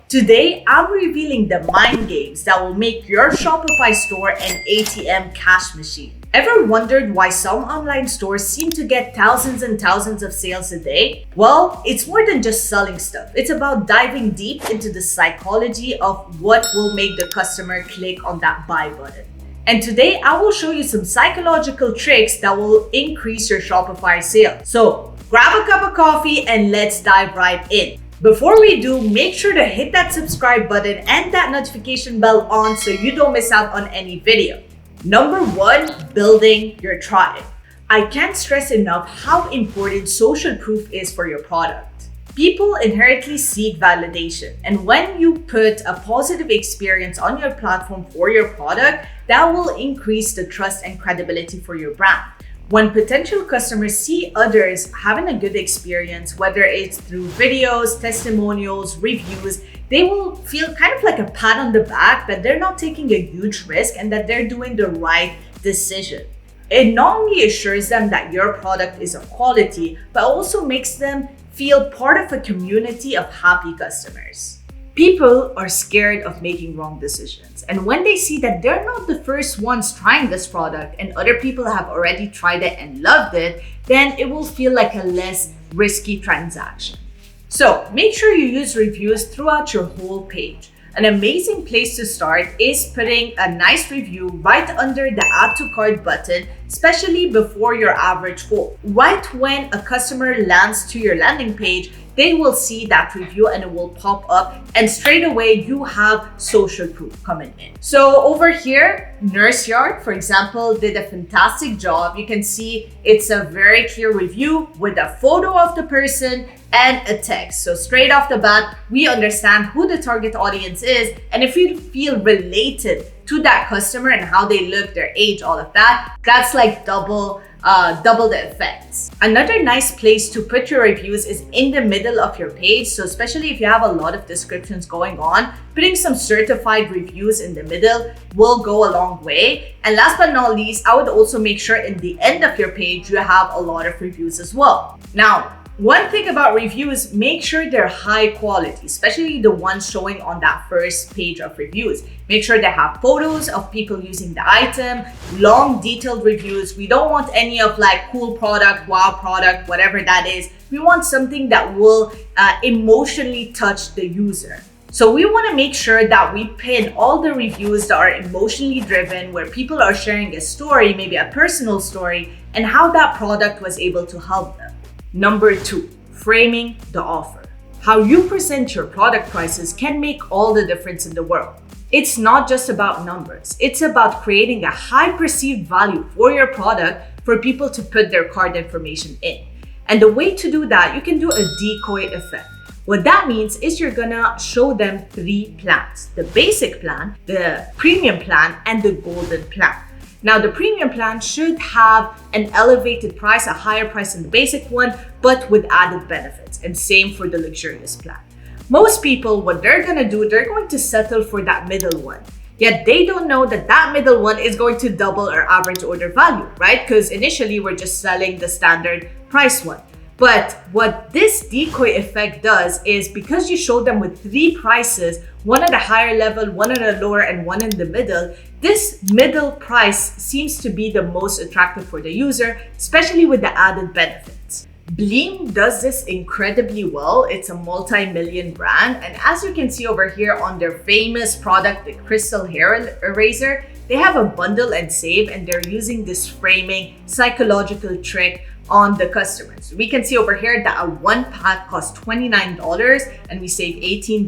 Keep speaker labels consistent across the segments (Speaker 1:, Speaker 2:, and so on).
Speaker 1: Today, I'm revealing the mind games that will make your Shopify store an ATM cash machine. Ever wondered why some online stores seem to get thousands and thousands of sales a day? Well, it's more than just selling stuff. It's about diving deep into the psychology of what will make the customer click on that buy button. And today, I will show you some psychological tricks that will increase your Shopify sales. So grab a cup of coffee and let's dive right in. Before we do, make sure to hit that subscribe button and that notification bell on so you don't miss out on any video. Number 1, building your tribe. I can't stress enough how important social proof is for your product. People inherently seek validation, and when you put a positive experience on your platform for your product, that will increase the trust and credibility for your brand. When potential customers see others having a good experience, whether it's through videos, testimonials, reviews, they will feel kind of like a pat on the back that they're not taking a huge risk and that they're doing the right decision. It not only assures them that your product is of quality, but also makes them feel part of a community of happy customers. People are scared of making wrong decisions. And when they see that they're not the first ones trying this product and other people have already tried it and loved it, then it will feel like a less risky transaction. So make sure you use reviews throughout your whole page. An amazing place to start is putting a nice review right under the add to cart button, especially before your average goal. Right when a customer lands to your landing page, they will see that review and it will pop up, and straight away you have social proof coming in. So over here, Nurse Yard, for example, did a fantastic job. You can see it's a very clear review with a photo of the person and a text. So straight off the bat, we understand who the target audience is, and if you feel related to that customer and how they look, their age, all of that, that's like double the effects. Another nice place to put your reviews is in the middle of your page. So especially if you have a lot of descriptions going on, putting some certified reviews in the middle will go a long way. And last but not least, I would also make sure in the end of your page, you have a lot of reviews as well. Now, one thing about reviews, make sure they're high quality, especially the ones showing on that first page of reviews. Make sure they have photos of people using the item, long detailed reviews. We don't want any of like cool product, wow product, whatever that is. We want something that will emotionally touch the user. So we want to make sure that we pin all the reviews that are emotionally driven, where people are sharing a story, maybe a personal story, and how that product was able to help them. Number 2, framing the offer. How you present your product prices can make all the difference in the world. It's not just about numbers. It's about creating a high perceived value for your product for people to put their card information in. And the way to do that, you can do a decoy effect. What that means is you're gonna show them 3 plans: the basic plan, the premium plan, and the golden plan. Now, the premium plan should have an elevated price, a higher price than the basic one, but with added benefits, and same for the luxurious plan. Most people, what they're gonna do, they're going to settle for that middle one. Yet they don't know that that middle one is going to double our average order value, right? Because initially we're just selling the standard price one. But what this decoy effect does is, because you show them with 3 prices, one at a higher level, one at a lower, and one in the middle, this middle price seems to be the most attractive for the user, especially with the added benefits. Blim does this incredibly well. It's a multi-million brand. And as you can see over here on their famous product, the Crystal Hair Eraser, they have a bundle and save, and they're using this framing psychological trick on the customers. We can see over here that a 1-pack costs $29 and we save $18,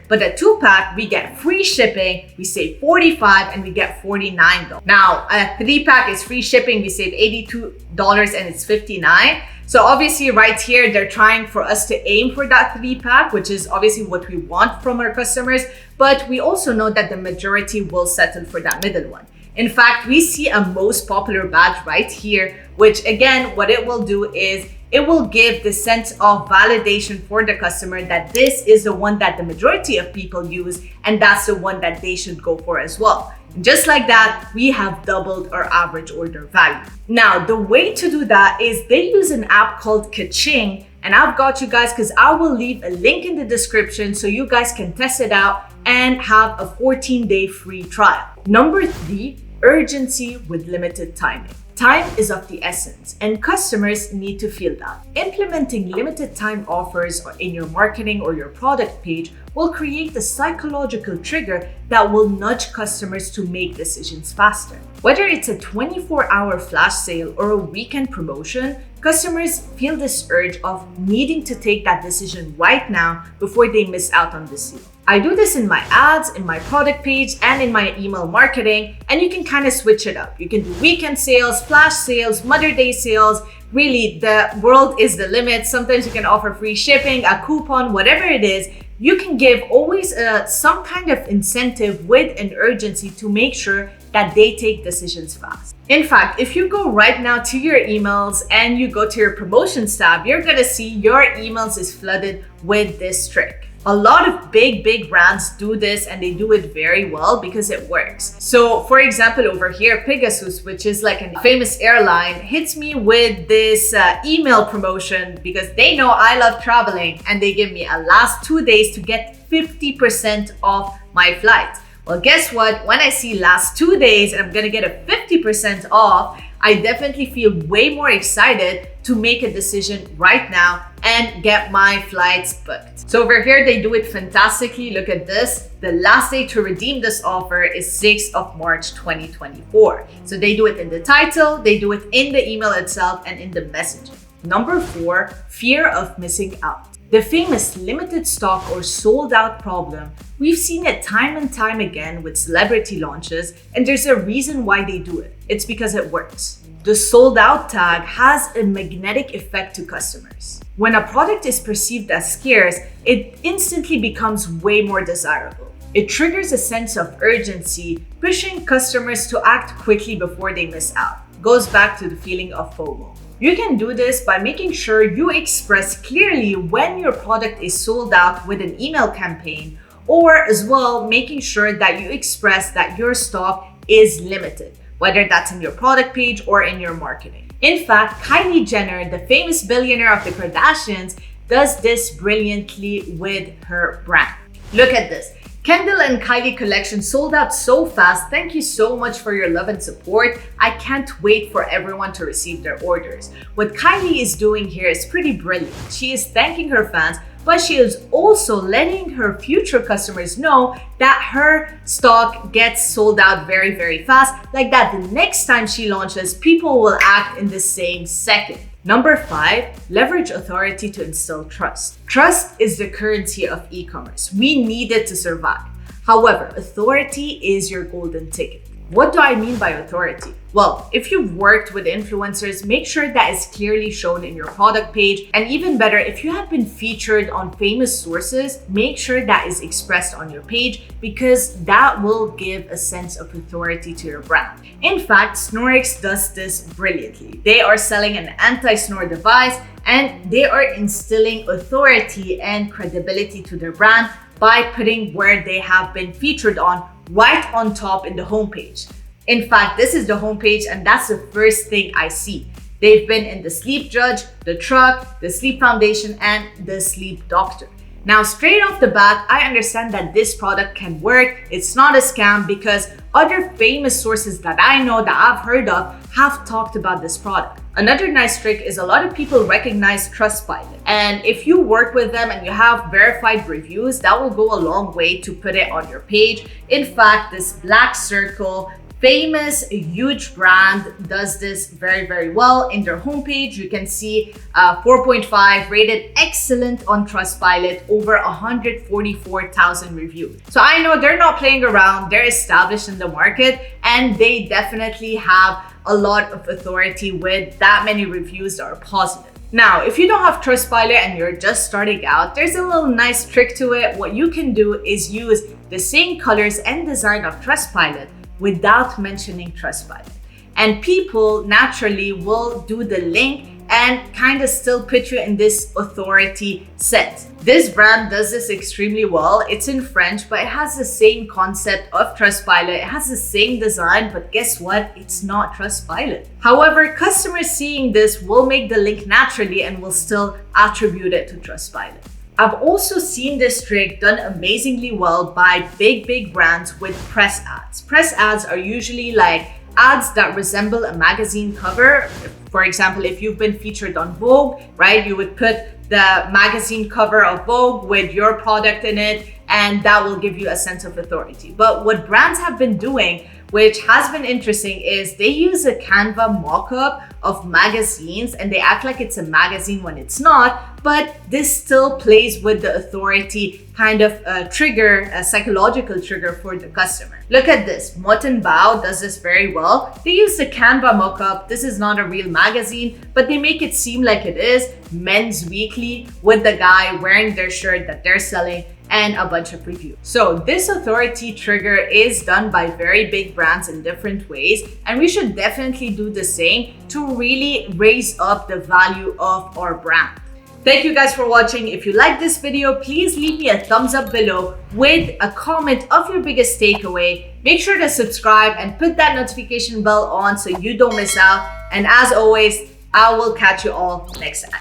Speaker 1: but a 2-pack we get free shipping, we save $45 and we get $49. Now a 3-pack is free shipping, we save $82 and it's $59. So obviously right here, they're trying for us to aim for that 3-pack, which is obviously what we want from our customers, but we also know that the majority will settle for that middle one. In fact, we see a most popular badge right here, which again, what it will do is it will give the sense of validation for the customer that this is the one that the majority of people use, and that's the one that they should go for as well. And just like that, we have doubled our average order value. Now, the way to do that is they use an app called Kaching And I've got you guys because I will leave a link in the description so you guys can test it out and have a 14-day free trial. Number 3, urgency with limited timing. Time is of the essence, and customers need to feel that. Implementing limited time offers in your marketing or your product page will create a psychological trigger that will nudge customers to make decisions faster. Whether it's a 24-hour flash sale or a weekend promotion, customers feel this urge of needing to take that decision right now before they miss out on the sale. I do this in my ads, in my product page, and in my email marketing, and you can kind of switch it up. You can do weekend sales, flash sales, Mother's Day sales. Really, the world is the limit. Sometimes you can offer free shipping, a coupon, whatever it is. You can give always some kind of incentive with an urgency to make sure that they take decisions fast. In fact, if you go right now to your emails and you go to your promotions tab, you're gonna see your emails is flooded with this trick. A lot of big brands do this, and they do it very well because it works. So for example, over here, Pegasus, which is like a famous airline, hits me with this email promotion because they know I love traveling, and they give me a last 2 days to get 50% off my flight. Well, guess what? When I see last 2 days and I'm gonna get a 50% off, I definitely feel way more excited to make a decision right now and get my flights booked. So over here, they do it fantastically. Look at this. The last day to redeem this offer is 6th of March 2024. So they do it in the title, they do it in the email itself, and in the messaging. Number 4, fear of missing out. The famous limited stock or sold out problem, we've seen it time and time again with celebrity launches, and there's a reason why they do it. It's because it works. The sold out tag has a magnetic effect to customers. When a product is perceived as scarce, it instantly becomes way more desirable. It triggers a sense of urgency, pushing customers to act quickly before they miss out. Goes back to the feeling of FOMO. You can do this by making sure you express clearly when your product is sold out with an email campaign, or as well making sure that you express that your stock is limited, whether that's in your product page or in your marketing. In fact, Kylie Jenner, the famous billionaire of the Kardashians, does this brilliantly with her brand. Look at this. Kendall and Kylie collection sold out so fast. Thank you so much for your love and support. I can't wait for everyone to receive their orders. What Kylie is doing here is pretty brilliant. She is thanking her fans, but she is also letting her future customers know that her stock gets sold out very fast. Like that, the next time she launches, people will act in the same second. Number 5, leverage authority to instill trust. Trust is the currency of e-commerce. We need it to survive. However, authority is your golden ticket. What do I mean by authority? Well, if you've worked with influencers, make sure that is clearly shown in your product page. And even better, if you have been featured on famous sources, make sure that is expressed on your page, because that will give a sense of authority to your brand. In fact, Snorix does this brilliantly. They are selling an anti-snore device, and they are instilling authority and credibility to their brand by putting where they have been featured on right on top in the homepage. In fact, this is the homepage, and that's the first thing I see. They've been in the Sleep Judge, the Truck, the Sleep Foundation, and the Sleep Doctor. Now, straight off the bat, I understand that this product can work. It's not a scam, because other famous sources that I know, that I've heard of, have talked about this product. Another nice trick is a lot of people recognize Trustpilot. And if you work with them and you have verified reviews, that will go a long way to put it on your page. In fact, this Black Circle, famous, huge brand, does this very well. In their homepage, you can see 4.5 rated excellent on Trustpilot, over 144,000 reviews. So I know they're not playing around, they're established in the market, and they definitely have a lot of authority with that many reviews that are positive. Now, if you don't have Trustpilot and you're just starting out, there's a little nice trick to it. What you can do is use the same colors and design of Trustpilot without mentioning Trustpilot. And people naturally will do the link and kind of still put you in this authority sense. This brand does this extremely well. It's in French, but it has the same concept of Trustpilot. It has the same design, but guess what? It's not Trustpilot. However, customers seeing this will make the link naturally and will still attribute it to Trustpilot. I've also seen this trick done amazingly well by big brands with press ads. Press ads are usually like ads that resemble a magazine cover. For example, if you've been featured on Vogue, right, you would put the magazine cover of Vogue with your product in it, and that will give you a sense of authority. But what brands have been doing, which has been interesting, is they use a Canva mock-up of magazines and they act like it's a magazine when it's not, but this still plays with the authority kind of trigger, a psychological trigger for the customer. Look at this. Mott & Bow does this very well. They use the Canva mock-up. This is not a real magazine, but they make it seem like it is. Men's Weekly with the guy wearing their shirt that they're selling and a bunch of reviews. So this authority trigger is done by very big brands in different ways, and we should definitely do the same to really raise up the value of our brand. Thank you guys for watching. If you like this video, please leave me a thumbs up below with a comment of your biggest takeaway. Make sure to subscribe and put that notification bell on so you don't miss out. And as always, I will catch you all next time.